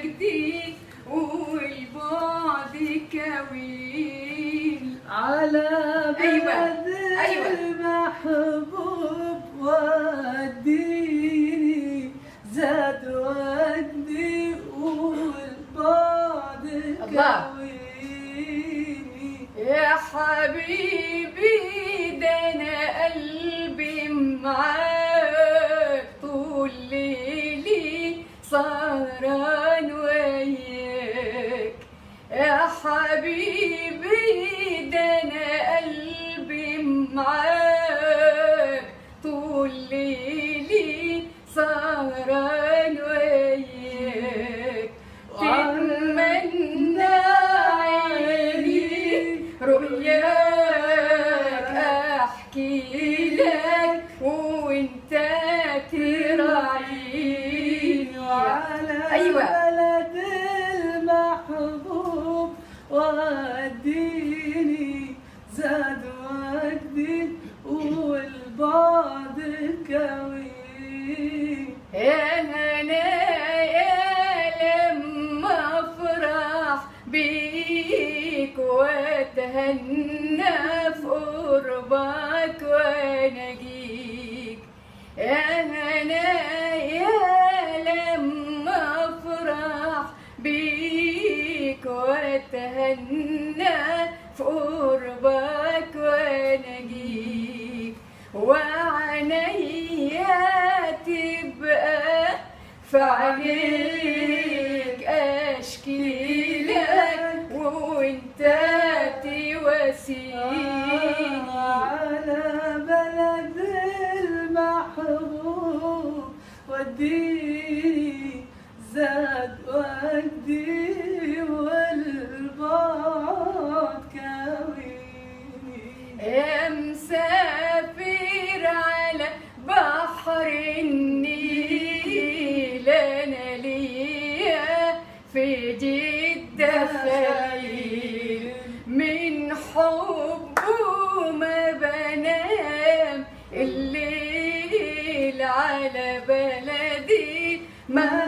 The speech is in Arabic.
وجدي والبعد كوين. على بلد المحبوب وديني زاد وجدي والبعد كويني. يا حبيبي ده انا قلبي معاك طول ليلي سهران وياك. يا حبيبي ده انا قلبي معاك طول ليلي سهران وياك. تتمنى عيني رؤياك احكي لك وانت تراعيني. وعلى بلد المحبوب وديني زاد وجدي والبعد كويني. يا هنايا لما افرح بيك واتهنى في قربك وانا اجيك. يا هنايا لما افرح بيك واتهنى في قربك وانا اجيك. وعينيا تبقى في عينيك اشكي لك وانت تواسيني. على بلد المحبوب وديني زاد وجدي والبعد كويني. يا مسافر على بحر النيل انا ليا في جدة خليل من حبه ما بنام الليل على بلدي ما